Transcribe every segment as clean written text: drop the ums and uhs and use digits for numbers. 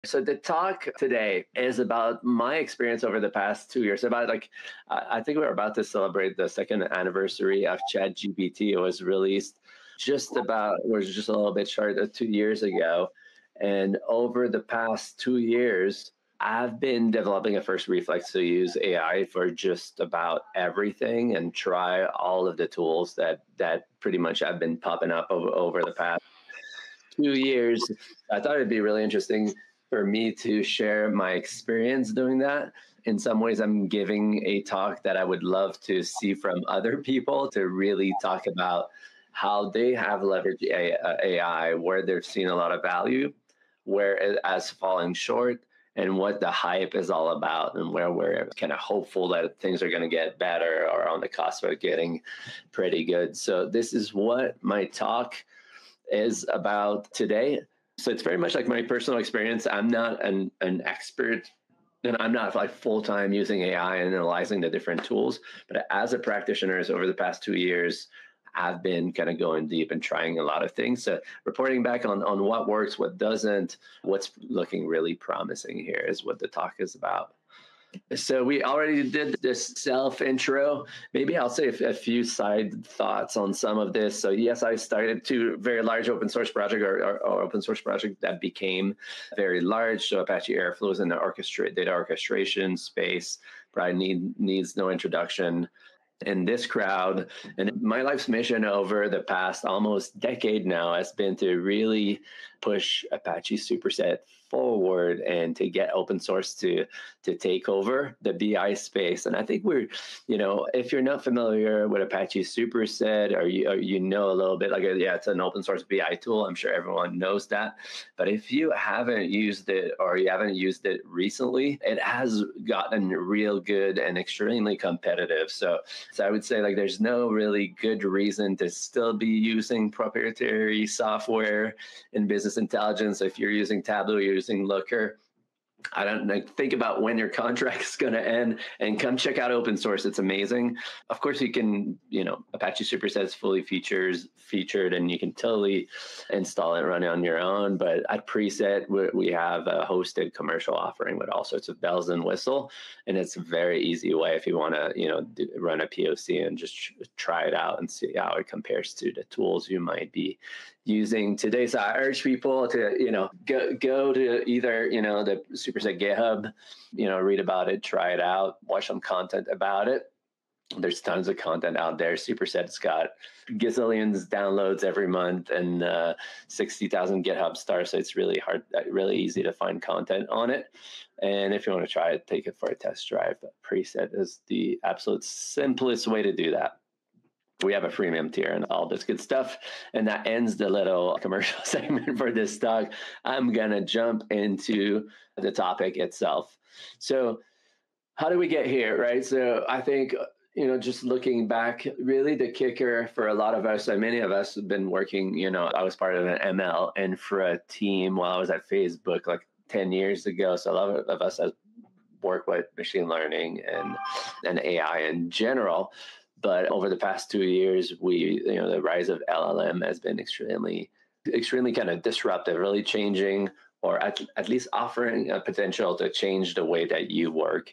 So the talk today is about my experience over the past 2 years. About I think we're about to celebrate the second anniversary of ChatGPT. It was released just a little bit short of 2 years ago. And over the past 2 years, I've been developing a first reflex to use AI for just about everything and try all of the tools that pretty much have been popping up over the past 2 years. I thought it'd be really interesting for me to share my experience doing that. In some ways, I'm giving a talk that I would love to see from other people to really talk about how they have leveraged AI, where they've seen a lot of value, where it has fallen short, and what the hype is all about, and where we're kind of hopeful that things are going to get better or on the cusp of getting pretty good. So this is what my talk is about today. So it's very much like my personal experience. I'm not an expert, and I'm not like full-time using AI and analyzing the different tools. But as a practitioner, over the past 2 years, I've been kind of going deep and trying a lot of things. So reporting back on what works, what doesn't, what's looking really promising here is what the talk is about. So we already did this self intro. Maybe I'll say a few side thoughts on some of this. So yes, I started two very large open source project or open source project that became very large. So Apache Airflow is in the data orchestration space. Probably needs no introduction in this crowd. And my life's mission over the past almost decade now has been to really push Apache Superset forward and to get open source to take over the BI space. And I think if you're not familiar with Apache Superset, or you know a little bit, it's an open source BI tool. I'm sure everyone knows that. But if you haven't used it or you haven't used it recently, it has gotten real good and extremely competitive. So I would say there's no really good reason to still be using proprietary software in business intelligence. If you're using Tableau, you're using Looker, I don't know, think about when your contract is going to end and come check out open source. It's amazing. Of course, you can, Apache Superset is fully featured and you can totally install it and run it on your own. But at Preset, we have a hosted commercial offering with all sorts of bells and whistle. And it's a very easy way if you want to, run a POC and just try it out and see how it compares to the tools you might be using today. So I urge people to, go to either, the Superset GitHub, read about it, try it out, watch some content about it. There's tons of content out there. Superset's got gazillions downloads every month and 60,000 GitHub stars. So it's really easy to find content on it. And if you want to try it, take it for a test drive. Preset is the absolute simplest way to do that. We have a freemium tier and all this good stuff. And that ends the little commercial segment for this talk. I'm going to jump into the topic itself. So how do we get here, right? So I think, just looking back, really the kicker for a lot of us, and many of us have been working, I was part of an ML infra team while I was at Facebook 10 years ago. So a lot of us have worked with machine learning and AI in general. But over the past 2 years, the rise of LLM has been extremely kind of disruptive, really changing, or at least offering a potential to change the way that you work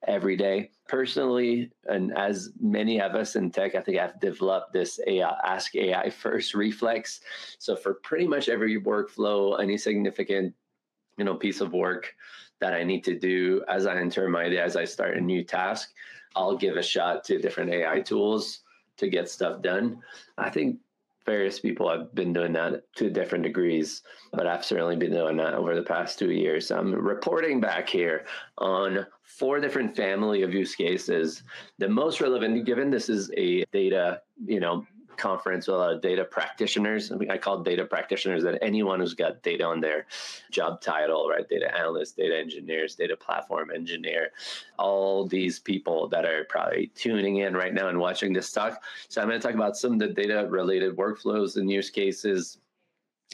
every day. Personally, and as many of us in tech, I think I've developed this Ask AI first reflex. So for pretty much every workflow, any significant piece of work that I need to do as I enter my day, as I start a new task, I'll give a shot to different AI tools to get stuff done. I think various people have been doing that to different degrees, but I've certainly been doing that over the past 2 years. I'm reporting back here on 4 different family of use cases. The most relevant, given this is a data, conference with a lot of data practitioners. I call data practitioners that anyone who's got data on their job title, right? Data analysts, data engineers, data platform engineer, all these people that are probably tuning in right now and watching this talk. So I'm going to talk about some of the data related workflows and use cases.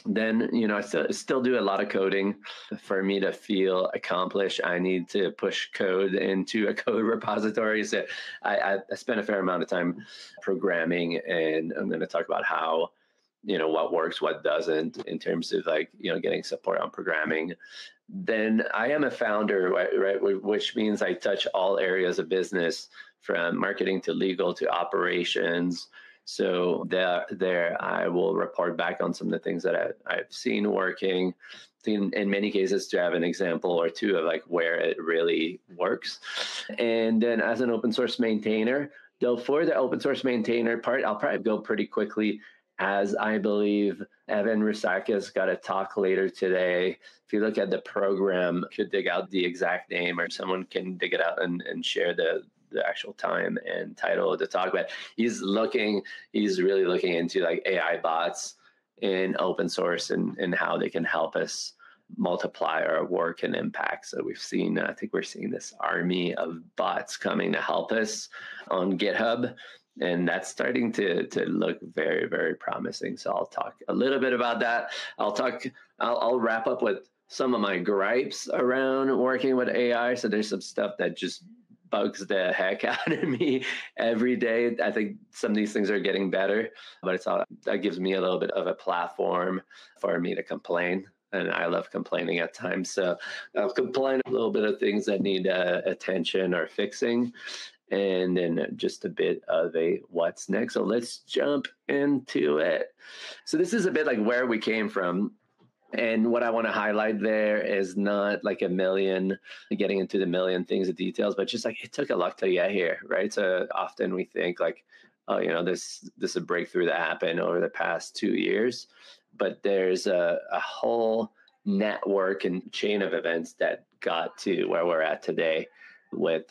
Then, I still do a lot of coding. For me to feel accomplished, I need to push code into a code repository. So I spend a fair amount of time programming, and I'm going to talk about how what works, what doesn't in terms of like, getting support on programming. Then I am a founder, right, which means I touch all areas of business from marketing to legal to operations. So there I will report back on some of the things that I've seen working. In many cases, to have an example or two of like where it really works. And then as an open source maintainer, though for the open source maintainer part, I'll probably go pretty quickly, as I believe Evan Rusaka's got a talk later today. If you look at the program, could dig out the exact name, or someone can dig it out and share the actual time and title of the talk. But he's really looking into like AI bots in open source and how they can help us multiply our work and impact. So I think we're seeing this army of bots coming to help us on GitHub. And that's starting to look very, very promising. So I'll talk a little bit about that. I'll wrap up with some of my gripes around working with AI. So there's some stuff that just bugs the heck out of me every day. I think some of these things are getting better, but that gives me a little bit of a platform for me to complain. And I love complaining at times. So I'll complain a little bit of things that need attention or fixing. And then just a bit of a what's next. So let's jump into it. So this is a bit like where we came from. And what I want to highlight there is not like getting into the million things of details, but just like it took a lot to get here, right? So often we think like, oh, this is a breakthrough that happened over the past 2 years, but there's a whole network and chain of events that got to where we're at today with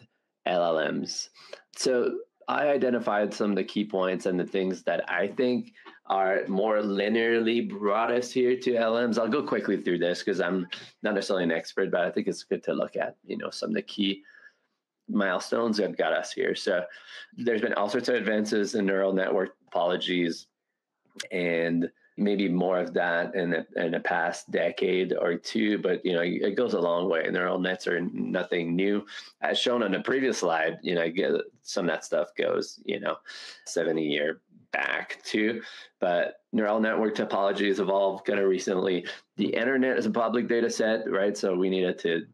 LLMs. So I identified some of the key points and the things that I think are more linearly brought us here to LLMs. I'll go quickly through this because I'm not necessarily an expert, but I think it's good to look at, some of the key milestones that got us here. So there's been all sorts of advances in neural network topologies, and maybe more of that in the past decade or two, but it goes a long way. Neural nets are nothing new. As shown on the previous slide, some of that stuff goes 70-year back too. But neural network topologies evolved kind of recently. The internet is a public data set, right? So we needed to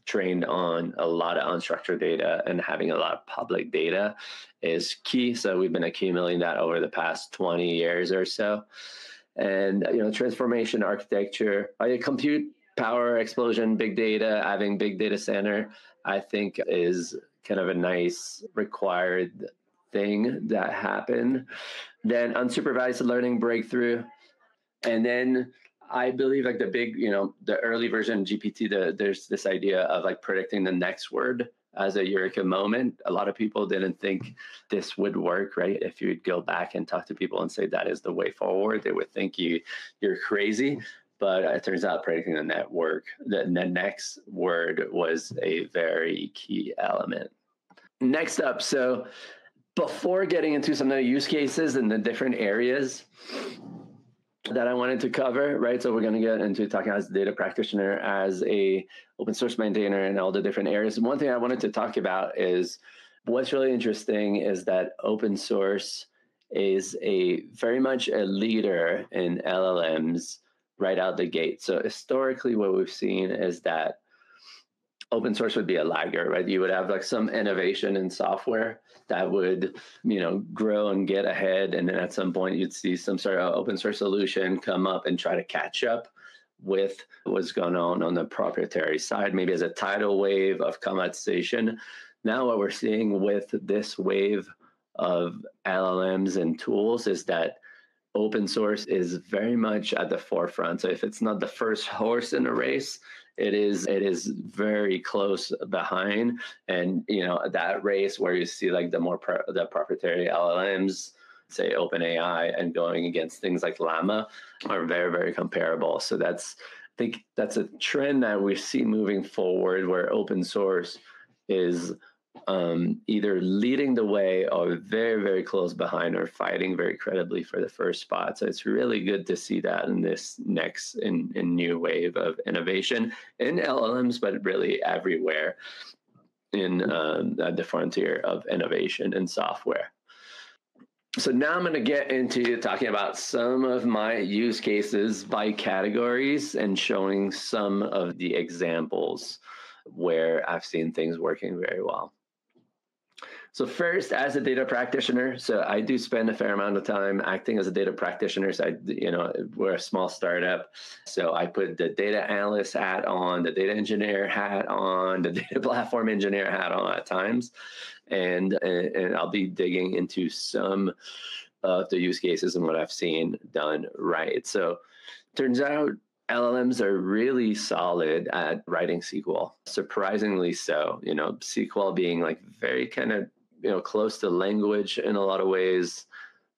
trained on a lot of unstructured data, and having a lot of public data is key. So we've been accumulating that over the past 20 years or so. And, transformation architecture, compute power explosion, big data, having big data center, I think is kind of a nice required thing that happened. Then unsupervised learning breakthrough. And then I believe like the big, the early version of GPT, there's this idea of like predicting the next word as a eureka moment. A lot of people didn't think this would work, right? If you'd go back and talk to people and say that is the way forward, they would think you're crazy. But it turns out predicting the next word was a very key element. Next up, so before getting into some of the use cases and the different areas that I wanted to cover, right? So we're going to get into talking as a data practitioner, as a open source maintainer, and all the different areas. And one thing I wanted to talk about is what's really interesting is that open source is very much a leader in LLMs right out the gate. So historically, what we've seen is that open source would be a lagger, right? You would have like some innovation in software that would, grow and get ahead. And then at some point you'd see some sort of open source solution come up and try to catch up with what's going on the proprietary side, maybe as a tidal wave of commoditization. Now what we're seeing with this wave of LLMs and tools is that open source is very much at the forefront. So if it's not the first horse in a race, it is very close behind. And that race where you see like the proprietary LLMs, say OpenAI, and going against things like Llama are very, very comparable. So I think that's a trend that we see moving forward, where open source is either leading the way or very, very close behind, or fighting very credibly for the first spot. So it's really good to see that in this next and new wave of innovation in LLMs, but really everywhere in the frontier of innovation in software. So now I'm going to get into talking about some of my use cases by categories and showing some of the examples where I've seen things working very well. So first, as a data practitioner, so I do spend a fair amount of time acting as a data practitioner. So we're a small startup. So I put the data analyst hat on, the data engineer hat on, the data platform engineer hat on at times. And I'll be digging into some of the use cases and what I've seen done right. So turns out LLMs are really solid at writing SQL, surprisingly so. SQL being like very kind of close to language in a lot of ways,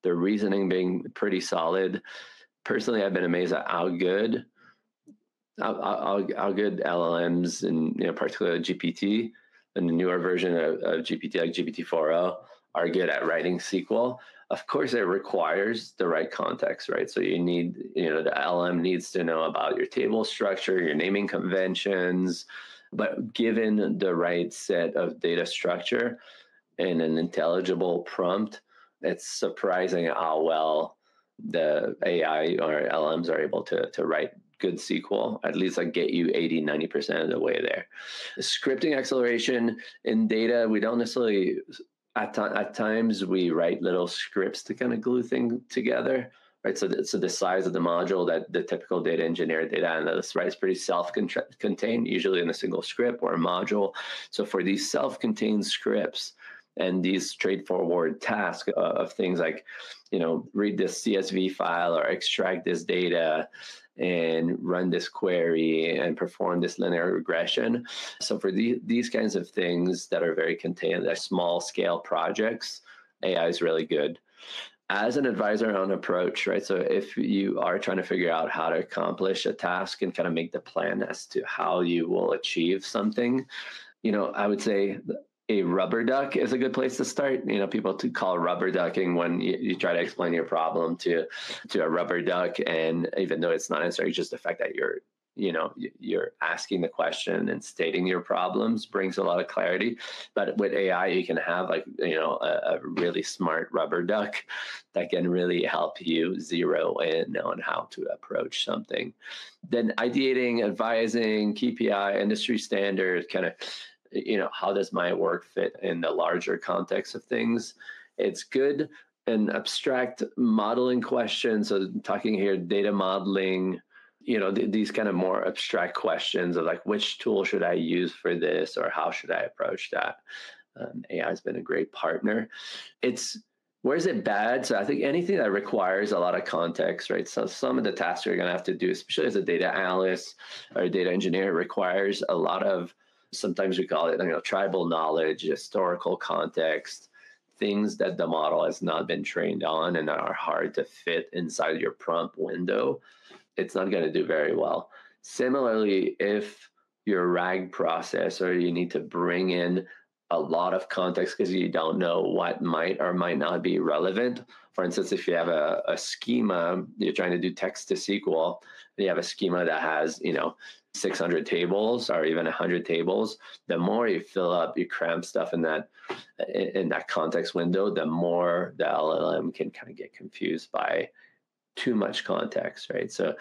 the reasoning being pretty solid. Personally, I've been amazed at how good LLMs and particularly GPT and the newer version of GPT like GPT-4o are good at writing SQL. Of course, it requires the right context, right? So you need, the LM needs to know about your table structure, your naming conventions, but given the right set of data structure and an intelligible prompt, it's surprising how well the AI or LMs are able to write good SQL, at least like get you 80-90% of the way there. Scripting acceleration in data, we don't necessarily, at times we write little scripts to kind of glue things together, right? So the size of the module that the typical data engineer, data analyst writes pretty self-contained, usually in a single script or a module. So for these self-contained scripts, and these straightforward tasks of things like, read this CSV file or extract this data and run this query and perform this linear regression. So for these kinds of things that are very contained, they're small scale projects, AI is really good. As an advisor on approach, right? So if you are trying to figure out how to accomplish a task and kind of make the plan as to how you will achieve something, I would say a rubber duck is a good place to start. People to call rubber ducking when you try to explain your problem to a rubber duck, and even though it's not necessarily just the fact that you're asking the question and stating your problems brings a lot of clarity. But with AI, you can have a really smart rubber duck that can really help you zero in on how to approach something. Then ideating, advising, KPI, industry standard, kind of how does my work fit in the larger context of things? It's good in abstract modeling questions. So talking here, data modeling, these kind of more abstract questions of like, which tool should I use for this, or how should I approach that? AI has been a great partner. Where is it bad? So I think anything that requires a lot of context, right? So some of the tasks you're going to have to do, especially as a data analyst or a data engineer, requires a lot of, sometimes we call it, tribal knowledge, historical context, things that the model has not been trained on and that are hard to fit inside your prompt window. It's not going to do very well. Similarly, if your RAG process, or you need to bring in a lot of context because you don't know what might or might not be relevant. For instance, if you have a schema, you're trying to do text to SQL, and you have a schema that has, 600 tables or even 100 tables, the more you fill up, you cram stuff in that context window, the more the LLM can kind of get confused by too much context, right? So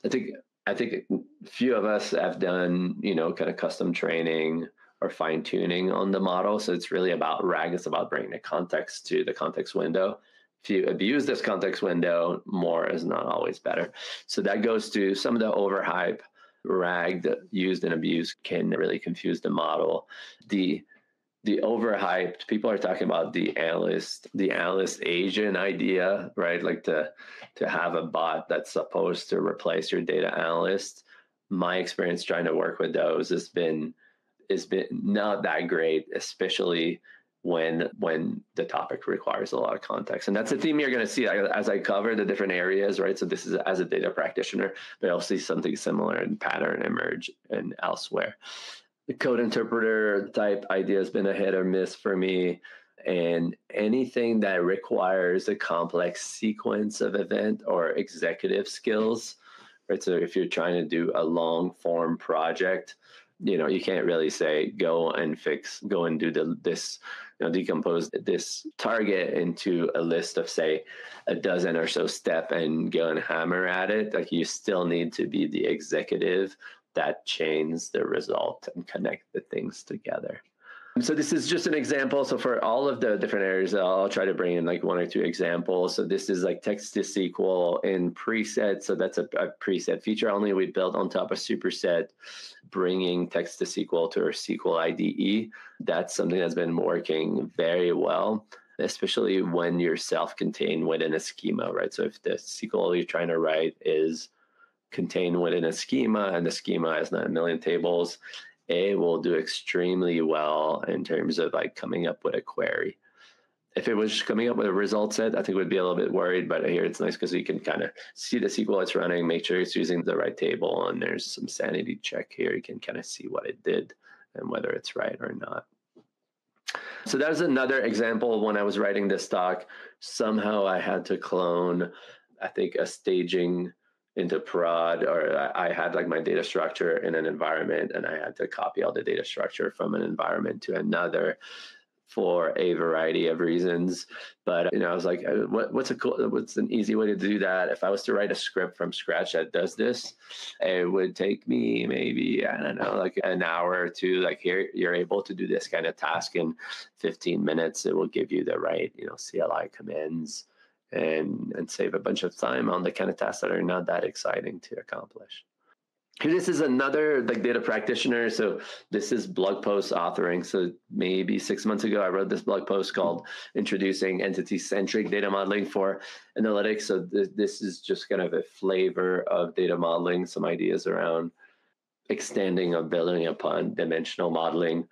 I think a few of us have done, kind of custom training or fine tuning on the model. So it's really about RAG. It's about bringing the context to the context window. If you abuse this context window, more is not always better. So that goes to some of the overhype. RAG that used and abused can really confuse the model. The overhyped, people are talking about the analyst agent idea, right? Like to have a bot that's supposed to replace your data analyst. My experience trying to work with those has been not that great, especially when the topic requires a lot of context. And that's a theme you're going to see as I cover the different areas, right? So this is as a data practitioner, but I'll see something similar in pattern emerge and elsewhere. The code interpreter type idea has been a hit or miss for me. And anything that requires a complex sequence of event or executive skills, right? So if you're trying to do a long form project, you can't really say go and do this decompose this target into a list of, say, a dozen or so step and go and hammer at it. Like, you still need to be the executive that chains the result and connect the things together. So this is just an example. So for all of the different areas, I'll try to bring in like one or two examples. So this is like text to SQL in preset. So that's a preset feature only we built on top of superset, bringing text to SQL to our SQL IDE. That's something that's been working very well, especially when you're self-contained within a schema, right? So if the SQL you're trying to write is contained within a schema and the schema has not a million tables, it will do extremely well in terms of like coming up with a query. If it was just coming up with a result set, I think we'd be a little bit worried, but here it's nice because you can kind of see the SQL it's running, make sure it's using the right table, and there's some sanity check here. You can kind of see what it did and whether it's right or not. So that was another example. When I was writing this talk, somehow I had to clone, I think, a staging into prod, or I had like my data structure in an environment and I had to copy all the data structure from an environment to another for a variety of reasons. But I was like, what's an easy way to do that? If I was to write a script from scratch that does this, it would take me maybe, I don't know, like an hour or two. Like, here, you're able to do this kind of task in 15 minutes. It will give you the right, CLI commands and save a bunch of time on the kind of tasks that are not that exciting to accomplish. Here, this is another like data practitioner. So this is blog post authoring. So maybe 6 months ago, I wrote this blog post called Introducing Entity-Centric Data Modeling for Analytics. So this is just kind of a flavor of data modeling, some ideas around extending or building upon dimensional modeling.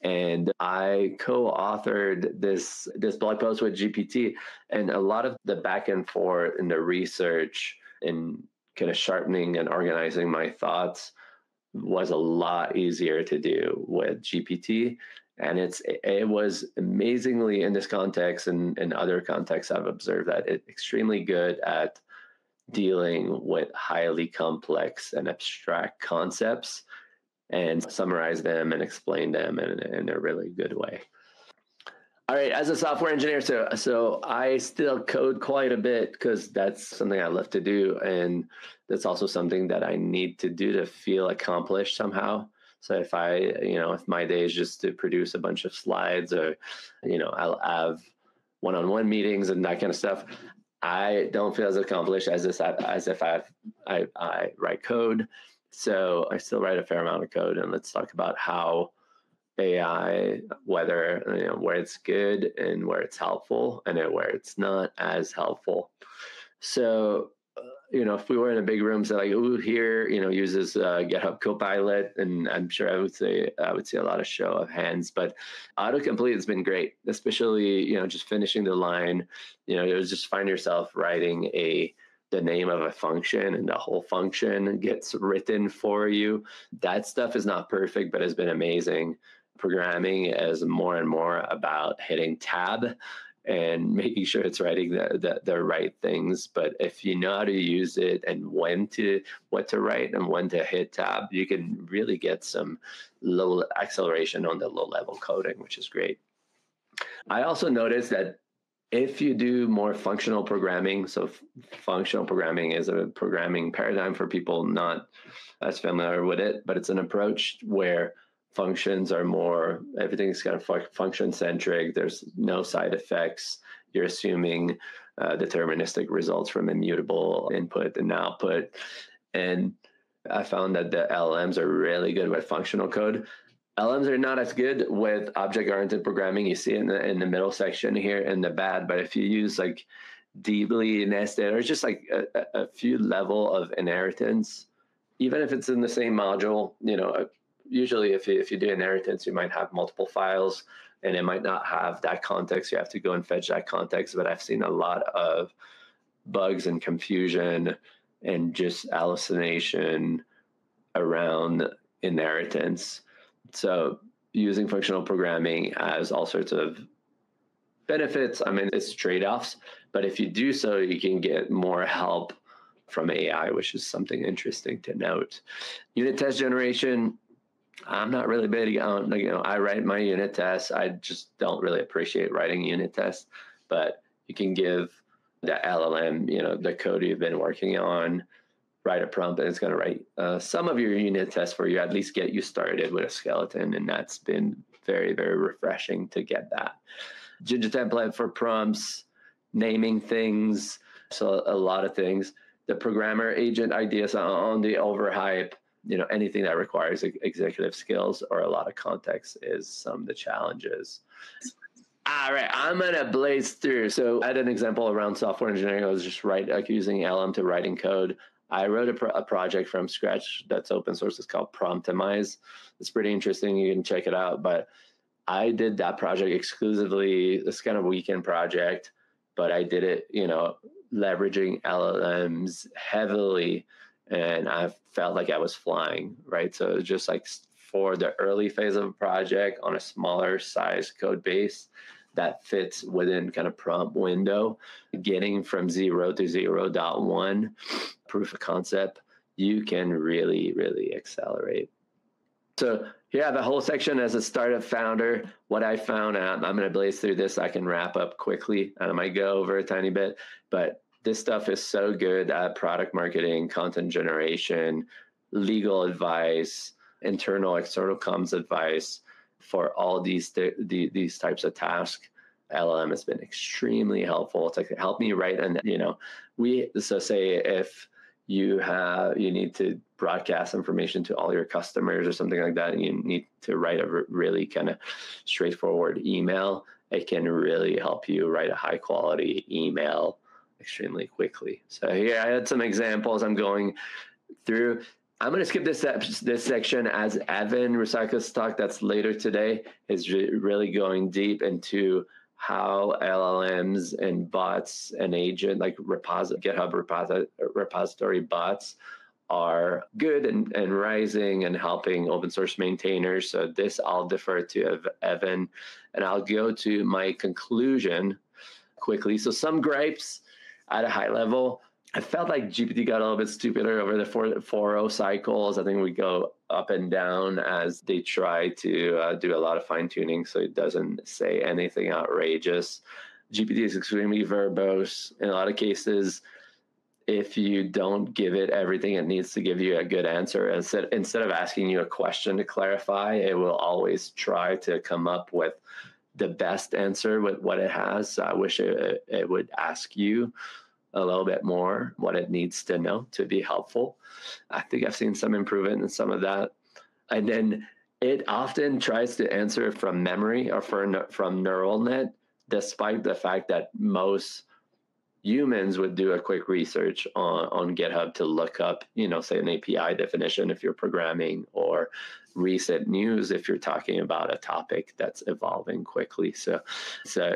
And I co-authored this blog post with GPT, and a lot of the back and forth and the research and kind of sharpening and organizing my thoughts was a lot easier to do with GPT. And it was amazingly, in this context and in other contexts, I've observed that it's extremely good at dealing with highly complex and abstract concepts and summarize them and explain them in a really good way. All right, as a software engineer, so I still code quite a bit because that's something I love to do, and that's also something that I need to do to feel accomplished somehow. So if if my day is just to produce a bunch of slides, or I'll have one-on-one meetings and that kind of stuff, I don't feel as accomplished as if I write code. So I still write a fair amount of code, and let's talk about how AI, where it's good and where it's helpful and where it's not as helpful. So, if we were in a big room, say like, here, uses GitHub Copilot, and I'm sure I would say a lot of show of hands, but autocomplete has been great, especially, just finishing the line, just find yourself writing the name of a function and the whole function gets written for you. That stuff is not perfect, but has been amazing. Programming is more and more about hitting tab and making sure it's writing the right things. But if you know how to use it and what to write and when to hit tab, you can really get some low acceleration on the low level coding, which is great. I also noticed that if you do more functional programming, so functional programming is a programming paradigm for people not as familiar with it, but it's an approach where functions are more, everything's kind of function centric. There's no side effects. You're assuming deterministic results from immutable input and output. And I found that the LLMs are really good with functional code. LLMs are not as good with object-oriented programming. You see it in the middle section here in the bad, but if you use like deeply nested or just like a few level of inheritance, even if it's in the same module, usually if you do inheritance, you might have multiple files and it might not have that context. You have to go and fetch that context, but I've seen a lot of bugs and confusion and just hallucination around inheritance. So using functional programming has all sorts of benefits. I mean, it's trade-offs, but if you do so, you can get more help from AI, which is something interesting to note. Unit test generation, I'm not really big on, I write my unit tests. I just don't really appreciate writing unit tests, but you can give the LLM, the code you've been working on, write a prompt, and it's going to write some of your unit tests for you, at least get you started with a skeleton. And that's been very, very refreshing to get that. Ginger template for prompts, naming things. So a lot of things. The programmer agent ideas on the Overhyped, anything that requires executive skills or a lot of context is some of the challenges. All right, I'm gonna blaze through. So I had an example around software engineering. I was just using LM to writing code. I wrote a project from scratch that's open source. It's called Promptimize. It's pretty interesting. You can check it out. But I did that project exclusively. It's kind of a weekend project, but I did it, leveraging LLMs heavily, and I felt like I was flying, right? So it was just like for the early phase of a project on a smaller size code base that fits within kind of prompt window, getting from 0 to 0.1 proof of concept, you can really, really accelerate. So here I have a whole section as a startup founder. What I found out, I'm going to blaze through this. I can wrap up quickly, and I might go over a tiny bit, but this stuff is so good at product marketing, content generation, legal advice, internal, external comms advice for all these types of tasks. LLM has been extremely helpful to help me write. And, so say if you need to broadcast information to all your customers or something like that, and you need to write a really kind of straightforward email, it can really help you write a high quality email extremely quickly. So here I had some examples I'm going through. I'm going to skip this section as Evan Rusaka's talk that's later today is really going deep into how LLMs and bots and agent like GitHub repository bots are good and rising and helping open source maintainers. So this I'll defer to Evan, and I'll go to my conclusion quickly. So some gripes at a high level. I felt like GPT got a little bit stupider over the 4.0 cycles. I think we go up and down as they try to do a lot of fine tuning, so it doesn't say anything outrageous. GPT is extremely verbose. In a lot of cases, if you don't give it everything it needs to give you a good answer, instead of asking you a question to clarify, it will always try to come up with the best answer with what it has. So I wish it would ask you a little bit more what it needs to know to be helpful. I think I've seen some improvement in some of that. And then it often tries to answer from memory or from neural net, despite the fact that most humans would do a quick research on GitHub to look up, say an API definition if you're programming, or recent news if you're talking about a topic that's evolving quickly. So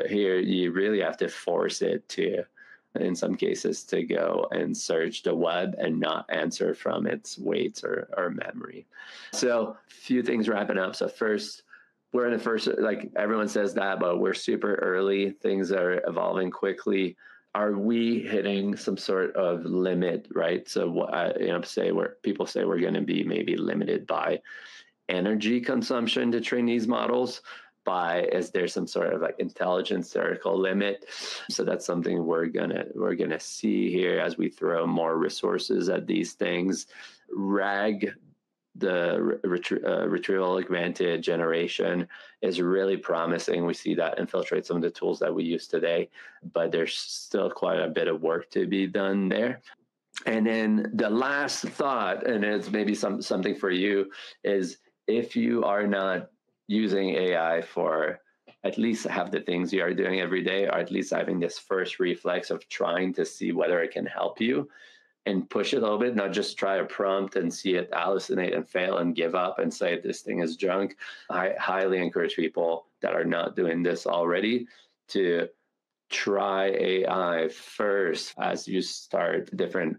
here you really have to force it to, in some cases, to go and search the web and not answer from its weights or memory. So a few things wrapping up. So first, we're in the first, like everyone says that, but we're super early. Things are evolving quickly. Are we hitting some sort of limit, right? So people say we're going to be maybe limited by energy consumption to train these models. Is there some sort of like intelligence theoretical limit? So that's something we're gonna see here as we throw more resources at these things. RAG, the retrieval augmented generation, is really promising. We see that infiltrate some of the tools that we use today, but there's still quite a bit of work to be done there. And then the last thought, and it's maybe something for you, is if you are not using AI for at least half the things you are doing every day, or at least having this first reflex of trying to see whether it can help you and push it a little bit, not just try a prompt and see it hallucinate and fail and give up and say this thing is junk. I highly encourage people that are not doing this already to try AI first as you start different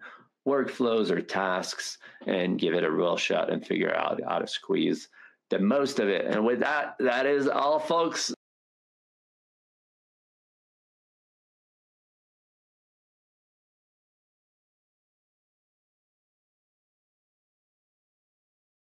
workflows or tasks and give it a real shot and figure out how to squeeze the most of it. And with that, that is all, folks.